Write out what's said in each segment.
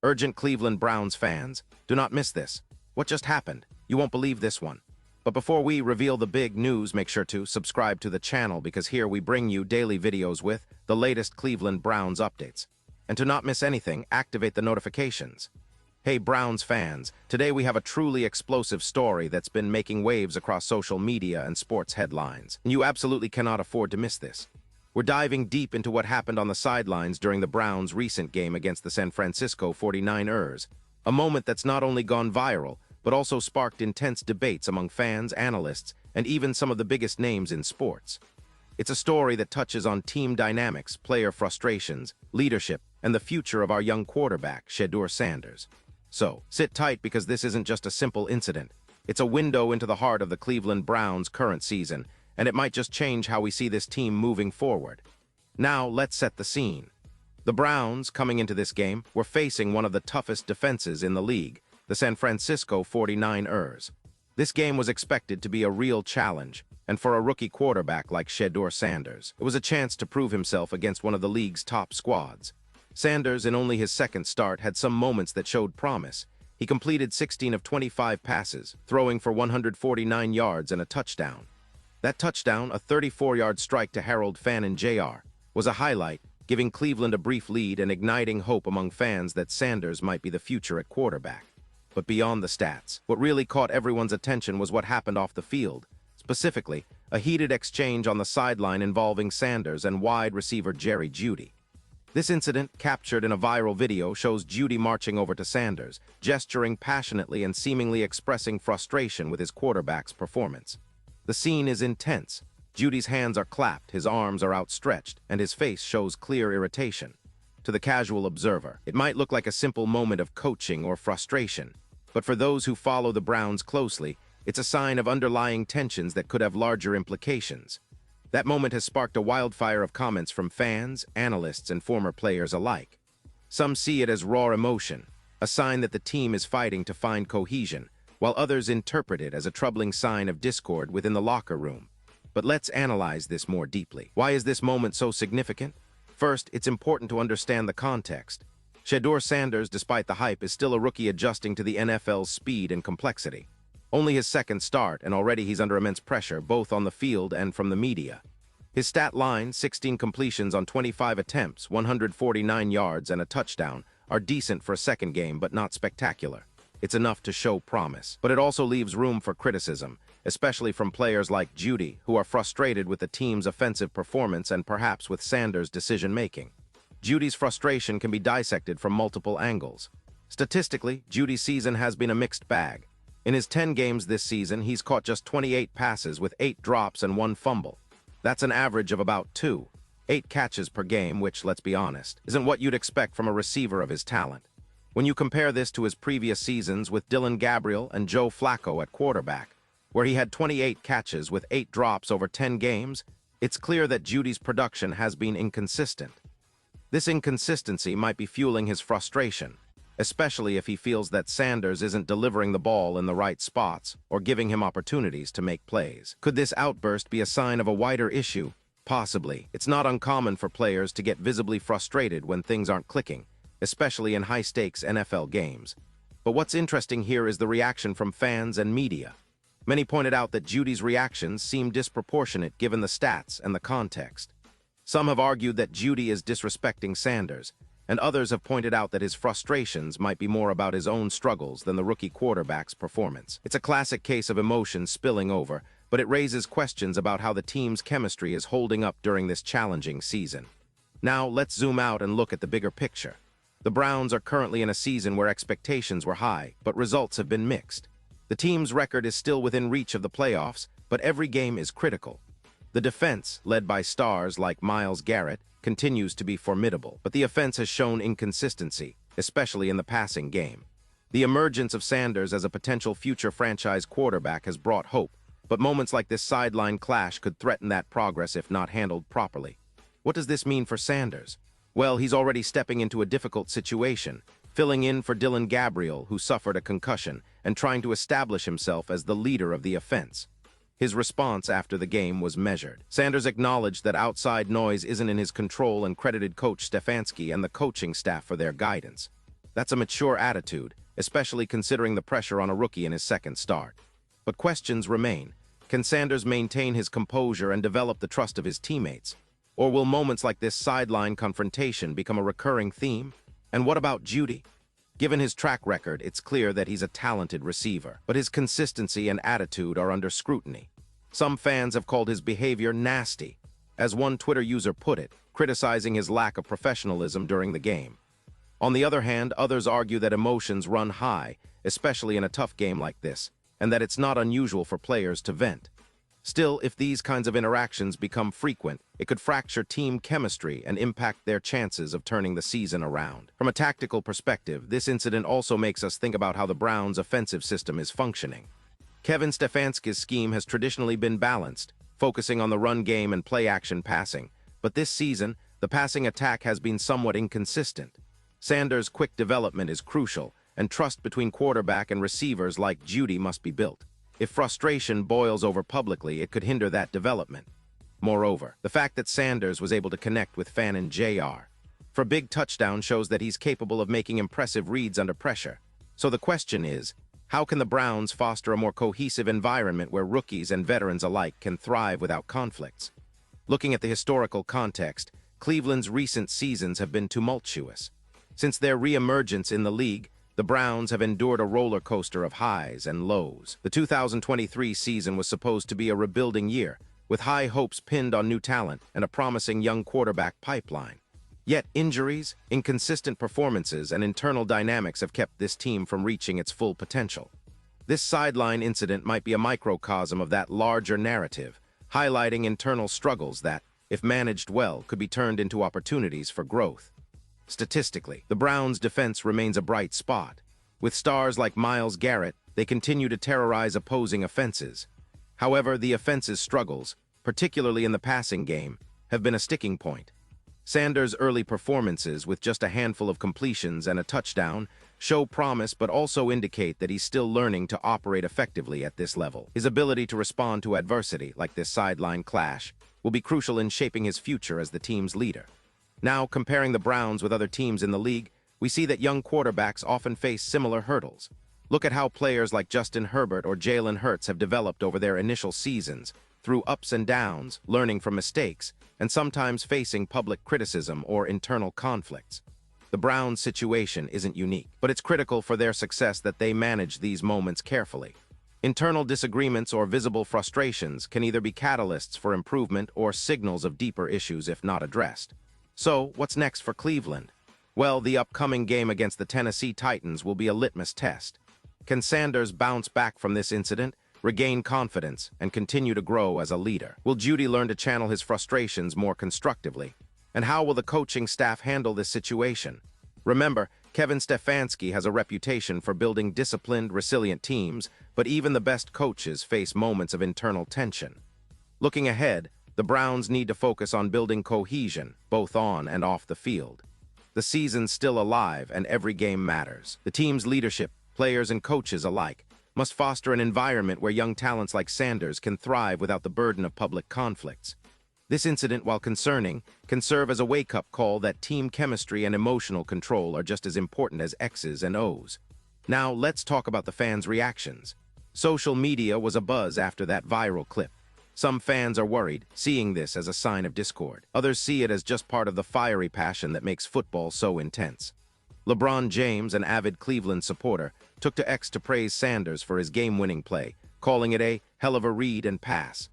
Urgent Cleveland Browns fans, do not miss this. What just happened? You won't believe this one. But before we reveal the big news, make sure to subscribe to the channel because here we bring you daily videos with the latest Cleveland Browns updates. And to not miss anything, activate the notifications. Hey Browns fans, today we have a truly explosive story that's been making waves across social media and sports headlines. And you absolutely cannot afford to miss this. We're diving deep into what happened on the sidelines during the Browns' recent game against the San Francisco 49ers, a moment that's not only gone viral, but also sparked intense debates among fans, analysts, and even some of the biggest names in sports. It's a story that touches on team dynamics, player frustrations, leadership, and the future of our young quarterback, Shedur Sanders. So, sit tight because this isn't just a simple incident. It's a window into the heart of the Cleveland Browns' current season, and it might just change how we see this team moving forward. Now, let's set the scene. The Browns, coming into this game, were facing one of the toughest defenses in the league, the San Francisco 49ers. This game was expected to be a real challenge, and for a rookie quarterback like Shedur Sanders, it was a chance to prove himself against one of the league's top squads. Sanders, in only his second start, had some moments that showed promise. He completed 16 of 25 passes, throwing for 149 yards and a touchdown. That touchdown, a 34-yard strike to Harold Fannin Jr., was a highlight, giving Cleveland a brief lead and igniting hope among fans that Sanders might be the future at quarterback. But beyond the stats, what really caught everyone's attention was what happened off the field. Specifically, a heated exchange on the sideline involving Sanders and wide receiver Jeudy. This incident, captured in a viral video, shows Jeudy marching over to Sanders, gesturing passionately and seemingly expressing frustration with his quarterback's performance. The scene is intense. Jeudy's hands are clapped, his arms are outstretched, and his face shows clear irritation. To the casual observer, it might look like a simple moment of coaching or frustration, but for those who follow the Browns closely, it's a sign of underlying tensions that could have larger implications. That moment has sparked a wildfire of comments from fans, analysts, and former players alike. Some see it as raw emotion, a sign that the team is fighting to find cohesion, while others interpret it as a troubling sign of discord within the locker room. But let's analyze this more deeply. Why is this moment so significant? First, it's important to understand the context. Shedur Sanders, despite the hype, is still a rookie adjusting to the NFL's speed and complexity. Only his second start, and already he's under immense pressure, both on the field and from the media. His stat line, 16 completions on 25 attempts, 149 yards, and a touchdown, are decent for a second game, but not spectacular. It's enough to show promise, but it also leaves room for criticism, especially from players like Jeudy, who are frustrated with the team's offensive performance and perhaps with Sanders' decision-making. Jeudy's frustration can be dissected from multiple angles. Statistically, Jeudy's season has been a mixed bag. In his 10 games this season, he's caught just 28 passes with 8 drops and 1 fumble. That's an average of about 8 catches per game, which, let's be honest, isn't what you'd expect from a receiver of his talent. When you compare this to his previous seasons with Dillon Gabriel and Joe Flacco at quarterback, where he had 28 catches with 8 drops over 10 games, it's clear that Jeudy's production has been inconsistent. This inconsistency might be fueling his frustration, especially if he feels that Sanders isn't delivering the ball in the right spots or giving him opportunities to make plays. Could this outburst be a sign of a wider issue? Possibly. It's not uncommon for players to get visibly frustrated when things aren't clicking, especially in high-stakes NFL games. But what's interesting here is the reaction from fans and media. Many pointed out that Jeudy's reactions seem disproportionate given the stats and the context. Some have argued that Jeudy is disrespecting Sanders, and others have pointed out that his frustrations might be more about his own struggles than the rookie quarterback's performance. It's a classic case of emotion spilling over, but it raises questions about how the team's chemistry is holding up during this challenging season. Now, let's zoom out and look at the bigger picture. The Browns are currently in a season where expectations were high, but results have been mixed. The team's record is still within reach of the playoffs, but every game is critical. The defense, led by stars like Myles Garrett, continues to be formidable, but the offense has shown inconsistency, especially in the passing game. The emergence of Sanders as a potential future franchise quarterback has brought hope, but moments like this sideline clash could threaten that progress if not handled properly. What does this mean for Sanders? Well, he's already stepping into a difficult situation, filling in for Dillon Gabriel, who suffered a concussion, and trying to establish himself as the leader of the offense. His response after the game was measured. Sanders acknowledged that outside noise isn't in his control and credited coach Stefanski and the coaching staff for their guidance. That's a mature attitude, especially considering the pressure on a rookie in his second start. But questions remain. Can Sanders maintain his composure and develop the trust of his teammates? Or will moments like this sideline confrontation become a recurring theme? And what about Jeudy? Given his track record, it's clear that he's a talented receiver, but his consistency and attitude are under scrutiny. Some fans have called his behavior nasty, as one Twitter user put it, criticizing his lack of professionalism during the game. On the other hand, others argue that emotions run high, especially in a tough game like this, and that it's not unusual for players to vent. Still, if these kinds of interactions become frequent, it could fracture team chemistry and impact their chances of turning the season around. From a tactical perspective, this incident also makes us think about how the Browns' offensive system is functioning. Kevin Stefanski's scheme has traditionally been balanced, focusing on the run game and play-action passing, but this season, the passing attack has been somewhat inconsistent. Sanders' quick development is crucial, and trust between quarterback and receivers like Jeudy must be built. If frustration boils over publicly, it could hinder that development. Moreover, the fact that Sanders was able to connect with Fan and JR for a big touchdown shows that he's capable of making impressive reads under pressure. So the question is, how can the Browns foster a more cohesive environment where rookies and veterans alike can thrive without conflicts? Looking at the historical context, Cleveland's recent seasons have been tumultuous. Since their re-emergence in the league, the Browns have endured a roller coaster of highs and lows. The 2023 season was supposed to be a rebuilding year, with high hopes pinned on new talent and a promising young quarterback pipeline. Yet injuries, inconsistent performances, and internal dynamics have kept this team from reaching its full potential. This sideline incident might be a microcosm of that larger narrative, highlighting internal struggles that, if managed well, could be turned into opportunities for growth. Statistically, the Browns' defense remains a bright spot. With stars like Myles Garrett, they continue to terrorize opposing offenses. However, the offense's struggles, particularly in the passing game, have been a sticking point. Sanders' early performances, with just a handful of completions and a touchdown, show promise but also indicate that he's still learning to operate effectively at this level. His ability to respond to adversity, like this sideline clash, will be crucial in shaping his future as the team's leader. Now, comparing the Browns with other teams in the league, we see that young quarterbacks often face similar hurdles. Look at how players like Justin Herbert or Jalen Hurts have developed over their initial seasons, through ups and downs, learning from mistakes, and sometimes facing public criticism or internal conflicts. The Browns' situation isn't unique, but it's critical for their success that they manage these moments carefully. Internal disagreements or visible frustrations can either be catalysts for improvement or signals of deeper issues if not addressed. So, what's next for Cleveland? Well, the upcoming game against the Tennessee Titans will be a litmus test. Can Sanders bounce back from this incident, regain confidence, and continue to grow as a leader? Will Jeudy learn to channel his frustrations more constructively? And how will the coaching staff handle this situation? Remember, Kevin Stefanski has a reputation for building disciplined, resilient teams, but even the best coaches face moments of internal tension. Looking ahead, the Browns need to focus on building cohesion, both on and off the field. The season's still alive, and every game matters. The team's leadership, players and coaches alike, must foster an environment where young talents like Sanders can thrive without the burden of public conflicts. This incident, while concerning, can serve as a wake-up call that team chemistry and emotional control are just as important as X's and O's. Now, let's talk about the fans' reactions. Social media was abuzz after that viral clip. Some fans are worried, seeing this as a sign of discord. Others see it as just part of the fiery passion that makes football so intense. LeBron James, an avid Cleveland supporter, took to X to praise Sanders for his game-winning play, calling it a hell of a read and pass.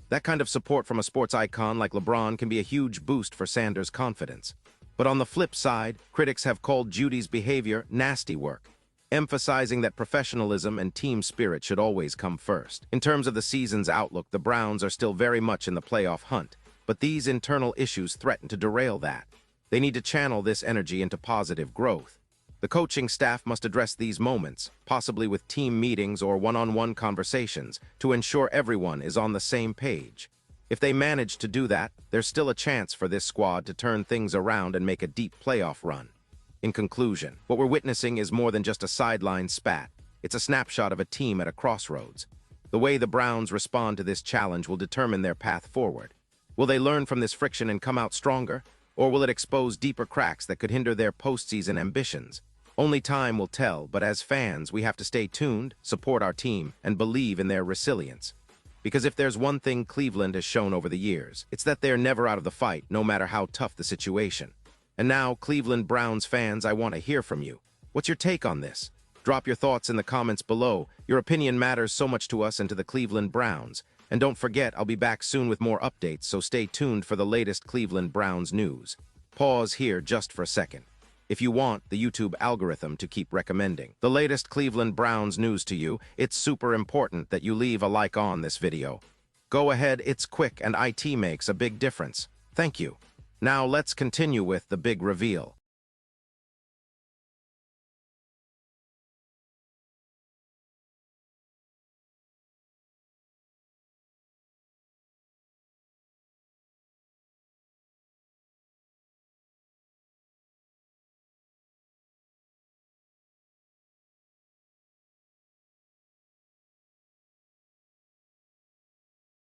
That kind of support from a sports icon like LeBron can be a huge boost for Sanders' confidence. But on the flip side, critics have called Jeudy's behavior nasty work, emphasizing that professionalism and team spirit should always come first. In terms of the season's outlook, the Browns are still very much in the playoff hunt, but these internal issues threaten to derail that. They need to channel this energy into positive growth. The coaching staff must address these moments, possibly with team meetings or one-on-one conversations, to ensure everyone is on the same page. If they manage to do that, there's still a chance for this squad to turn things around and make a deep playoff run. In conclusion, what we're witnessing is more than just a sideline spat. It's a snapshot of a team at a crossroads. The way the Browns respond to this challenge will determine their path forward. Will they learn from this friction and come out stronger, or will it expose deeper cracks that could hinder their postseason ambitions? Only time will tell, but as fans, we have to stay tuned, support our team, and believe in their resilience. Because if there's one thing Cleveland has shown over the years, it's that they're never out of the fight, no matter how tough the situation. And now, Cleveland Browns fans, I want to hear from you. What's your take on this? Drop your thoughts in the comments below. Your opinion matters so much to us and to the Cleveland Browns. And don't forget, I'll be back soon with more updates, so stay tuned for the latest Cleveland Browns news. Pause here just for a second. If you want the YouTube algorithm to keep recommending the latest Cleveland Browns news to you, it's super important that you leave a like on this video. Go ahead, it's quick and IT makes a big difference. Thank you. Now let's continue with the big reveal.